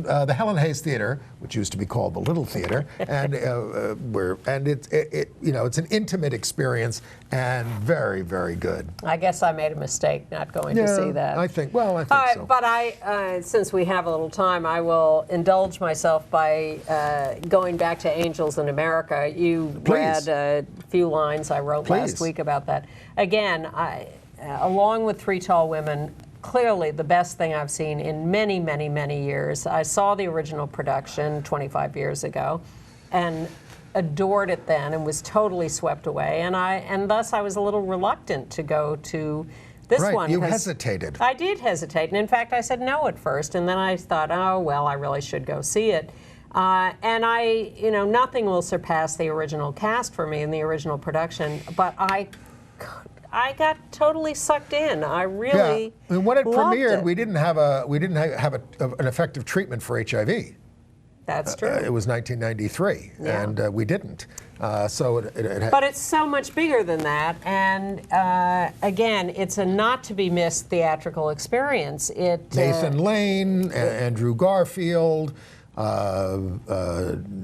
the Helen Hayes Theater, which used to be called the Little Theater, and it's an intimate experience and very, very good. I guess I made a mistake not going to see that. I think so. But since we have a little time, I will indulge myself by going back to Angels in America. You read a few lines I wrote last week about that. Again, along with Three Tall Women, clearly the best thing I've seen in many, many, many years. I saw the original production 25 years ago and adored it then and was totally swept away. And thus I was a little reluctant to go to this one. You hesitated. I did hesitate. And in fact, I said no at first. And then I thought, oh, well, I really should go see it. And nothing will surpass the original cast for me in the original production. But I got totally sucked in. I really when it loved premiered, it. we didn't have an effective treatment for HIV. That's true. It was 1993, and we didn't. But it's so much bigger than that, and again, it's a not to be missed theatrical experience. Nathan Lane, Andrew Garfield.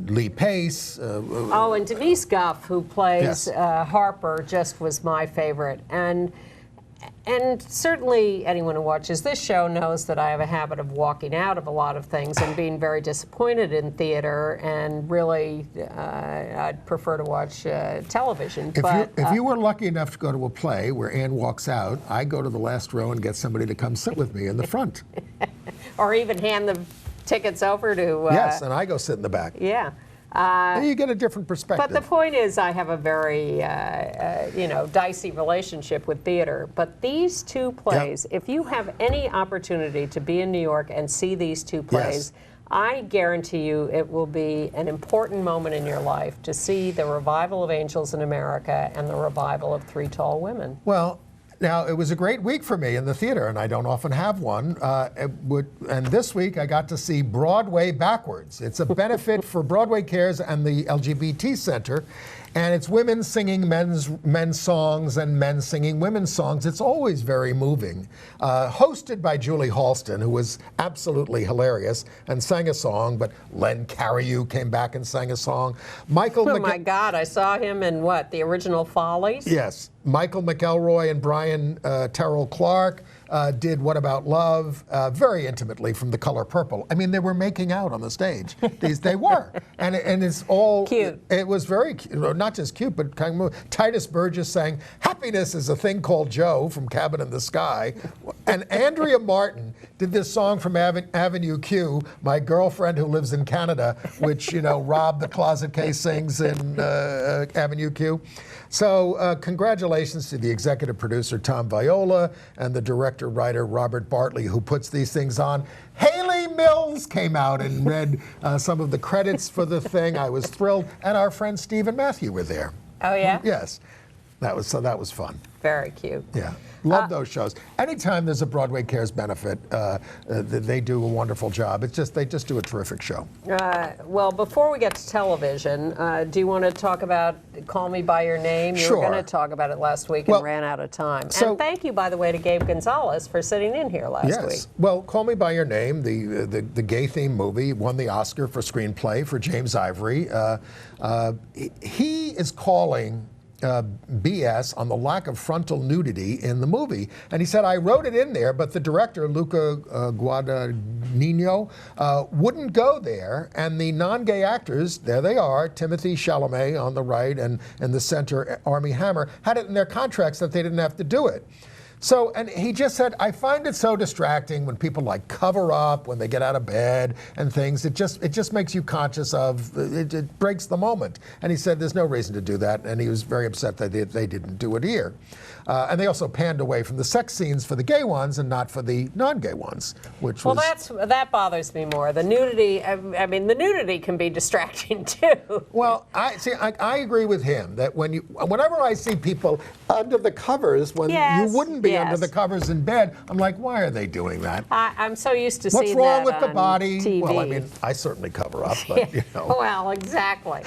Lee Pace. And Denise Gough, who plays Harper, just was my favorite. And certainly anyone who watches this show knows that I have a habit of walking out of a lot of things and being very disappointed in theater, and really I'd prefer to watch television. If you were lucky enough to go to a play where Anne walks out, I go to the last row and get somebody to come sit with me in the front. Or even hand the tickets over to... yes, and I go sit in the back. Yeah. You get a different perspective. But the point is, I have a very, dicey relationship with theater. But these two plays, if you have any opportunity to be in New York and see these two plays, I guarantee you it will be an important moment in your life to see the revival of Angels in America and the revival of Three Tall Women. Well, now, it was a great week for me in the theater, and I don't often have one. And this week, I got to see Broadway Backwards. It's a benefit for Broadway Cares and the LGBT Center. And it's women singing men's songs and men singing women's songs. It's always very moving. Hosted by Julie Halston, who was absolutely hilarious and sang a song, but Len Cariou came back and sang a song. Oh my God, I saw him in what, the original Follies? Yes. Michael McElroy and Brian Terrell Clark did What About Love very intimately from The Color Purple. I mean, they were making out on the stage. They were. And it's all... Cute. It was very cute. Not just cute, but kind of... Titus Burgess sang, "Happiness is a Thing Called Joe" from Cabin in the Sky. And Andrea Martin did this song from Avenue Q, "My Girlfriend Who Lives in Canada," which, Rob the Closet Case sings in Avenue Q. So congratulations to the executive producer, Tom Viola, and the director-writer, Robert Bartley, who puts these things on. Haley Mills came out and read some of the credits for the thing. I was thrilled. And our friend Steve and Matthew were there. Oh, yeah? Yes. That was fun. Very cute. Yeah. Love those shows. Anytime there's a Broadway Cares benefit, they do a wonderful job. They just do a terrific show. Well, before we get to television, do you want to talk about Call Me By Your Name? You Sure. were going to talk about it last week and ran out of time. And thank you, by the way, to Gabe Gonzalez for sitting in here last week. Well, Call Me By Your Name, the gay-themed movie, won the Oscar for screenplay for James Ivory. He is calling BS on the lack of frontal nudity in the movie. And he said, "I wrote it in there, but the director, Luca Guadagnino, wouldn't go there. And the non-gay actors, there they are, Timothée Chalamet on the right and in the center, Armie Hammer, had it in their contracts that they didn't have to do it." So, and he just said, "I find it so distracting when people like cover up when they get out of bed and things. It just makes you conscious of, it breaks the moment." And he said there's no reason to do that. And he was very upset that they didn't do it here. And they also panned away from the sex scenes for the gay ones and not for the non-gay ones, which was... Well, that bothers me more. The nudity, I mean, the nudity can be distracting too. Well, I agree with him that whenever I see people under the covers, when you wouldn't be under the covers in bed, I'm like, why are they doing that? I'm so used to What's seeing wrong that with the body? TV. Well, I mean, I certainly cover up, but Well, exactly.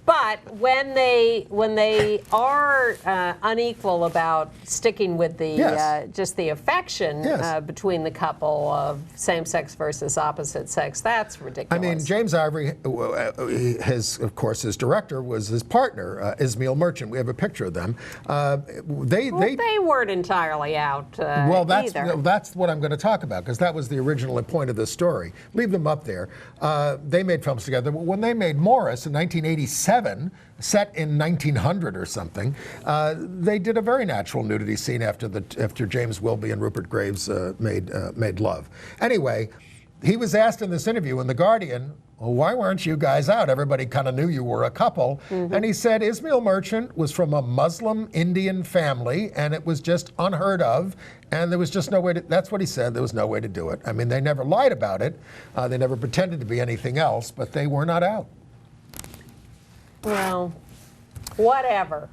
But when they are unequal about sticking with the just the affection between the couple of same-sex versus opposite sex, that's ridiculous. I mean, James Ivory, of course, his director was his partner, Ismail Merchant. We have a picture of them. They weren't entirely out either. That's what I'm going to talk about, because that was the original point of this story. Leave them up there. They made films together. When they made Morris in 1987, set in 1900 or something, they did a very natural nudity scene after James Wilby and Rupert Graves made love. Anyway, he was asked in this interview in The Guardian, "Well, why weren't you guys out? Everybody kind of knew you were a couple." Mm-hmm. And he said Ismail Merchant was from a Muslim Indian family, and it was just unheard of, and there was just no way to, that's what he said, there was no way to do it. I mean, they never lied about it. They never pretended to be anything else, but they were not out. Well, whatever.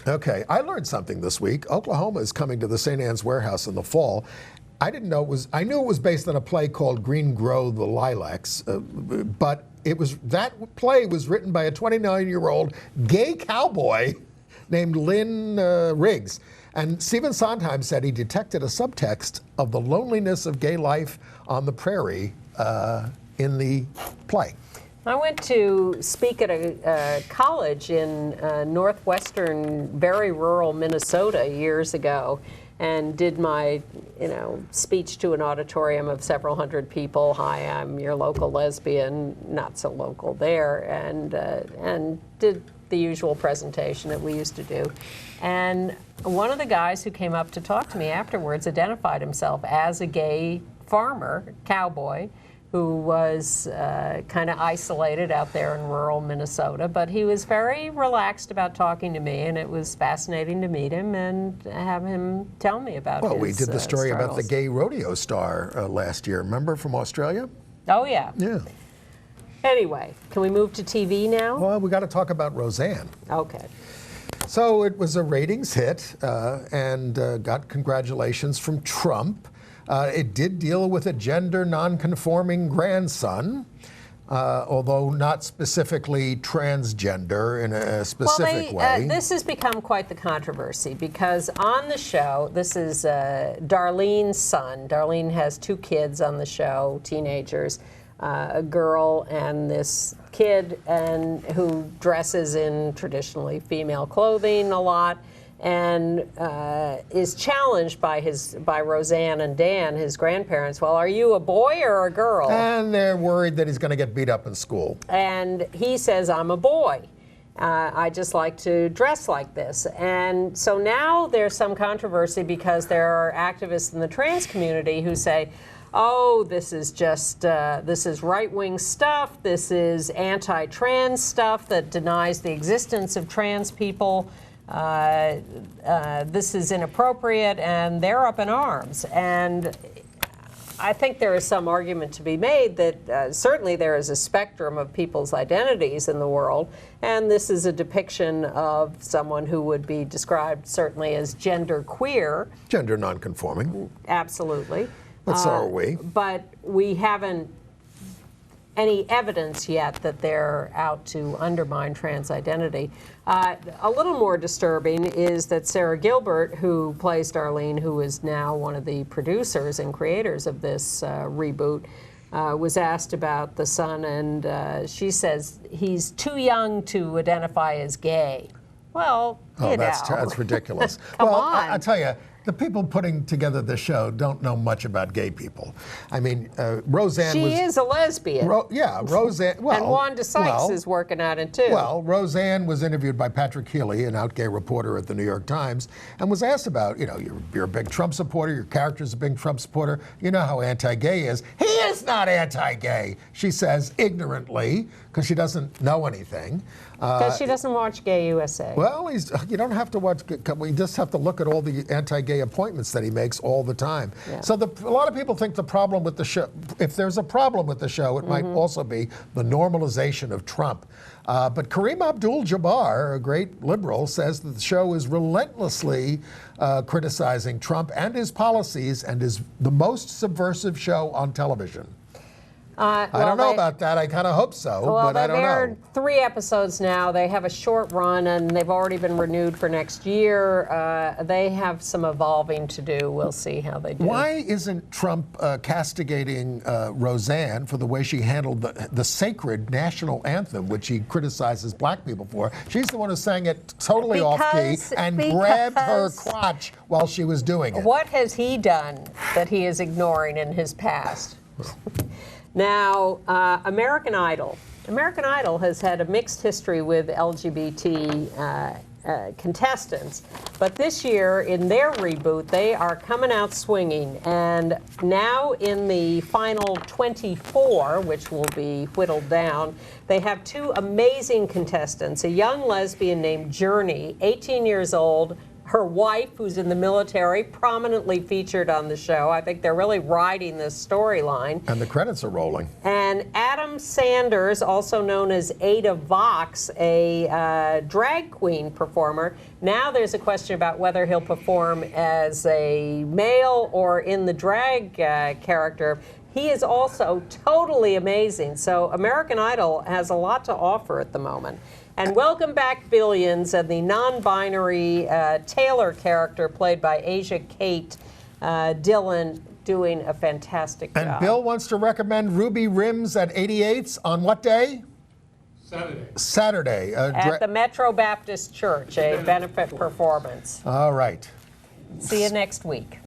Okay, I learned something this week. Oklahoma is coming to the St. Anne's Warehouse in the fall. I didn't know it was, I knew it was based on a play called Green Grow the Lilacs, but that play was written by a 29-year-old gay cowboy named Lynn Riggs. And Stephen Sondheim said he detected a subtext of the loneliness of gay life on the prairie in the play. I went to speak at a college in northwestern, very rural Minnesota years ago, and did my, speech to an auditorium of several hundred people. "Hi, I'm your local lesbian," not so local there, and did the usual presentation that we used to do. And one of the guys who came up to talk to me afterwards identified himself as a gay farmer, cowboy, who was kind of isolated out there in rural Minnesota, but he was very relaxed about talking to me, and it was fascinating to meet him and have him tell me about his we did the story struggles. about the gay rodeo star last year, remember, from Australia? Oh, yeah. Yeah. Anyway, can we move to TV now? Well, we got to talk about Roseanne. Okay. So it was a ratings hit and got congratulations from Trump. It did deal with a gender non-conforming grandson. although not specifically transgender in a specific way. This has become quite the controversy because on the show, this is Darlene's son. Darlene has 2 kids on the show, teenagers, a girl and this kid, and who dresses in traditionally female clothing a lot, and is challenged by Roseanne and Dan, his grandparents. Well, are you a boy or a girl? And they're worried that he's going to get beat up in school. And he says, I'm a boy. I just like to dress like this. And so now there's some controversy because there are activists in the trans community who say, oh, this is just, this is right-wing stuff, this is anti-trans stuff that denies the existence of trans people. This is inappropriate, and they're up in arms. And I think there is some argument to be made that certainly there is a spectrum of people's identities in the world, and this is a depiction of someone who would be described certainly as gender queer. Gender nonconforming. Absolutely. But so are we. But we haven't any evidence yet that they're out to undermine trans identity. A little more disturbing is that Sarah Gilbert, who plays Darlene, who is now one of the producers and creators of this reboot, was asked about the son, and she says he's too young to identify as gay. Well, you know. That's ridiculous. Come well, on. I'll tell you, the people putting together the show don't know much about gay people. I mean, Roseanne she was... is a lesbian. Roseanne... Well, and Wanda Sykes is working on it, too. Well, Roseanne was interviewed by Patrick Healy, an out gay reporter at the New York Times, and was asked about, you know, you're a big Trump supporter, your character's a big Trump supporter, you know how anti-gay is. He is not anti-gay, she says ignorantly, because she doesn't know anything. Because she doesn't watch Gay USA. Well, you don't have to watch, we just have to look at all the anti-gay appointments that he makes all the time. Yeah. So a lot of people think the problem with the show, if there's a problem with the show, it might also be the normalization of Trump. But Kareem Abdul-Jabbar, a great liberal, says that the show is relentlessly criticizing Trump and his policies and is the most subversive show on television. I don't know about that. I kind of hope so, but I don't know. They're 3 episodes now. They have a short run, and they've already been renewed for next year. They have some evolving to do. We'll see how they do. Why isn't Trump castigating Roseanne for the way she handled the sacred national anthem, which he criticizes black people for? She's the one who sang it totally off-key and grabbed her crotch while she was doing it. What has he done that he is ignoring in his past? Now, American Idol. American Idol has had a mixed history with LGBT contestants, but this year in their reboot, they are coming out swinging. And now in the final 24, which will be whittled down, they have 2 amazing contestants, a young lesbian named Journey, 18 years old, her wife, who's in the military, prominently featured on the show. I think they're really riding this storyline. And the credits are rolling. And Adam Sanders, also known as Ada Vox, a drag queen performer. Now there's a question about whether he'll perform as a male or in the drag character. He is also totally amazing. So American Idol has a lot to offer at the moment. And welcome back, Billions, and the non-binary Taylor character played by Asia Kate Dillon doing a fantastic job. And Bill wants to recommend Ruby Rims at 88's on what day? Saturday. At the Metro Baptist Church, a benefit performance. All right. See you next week.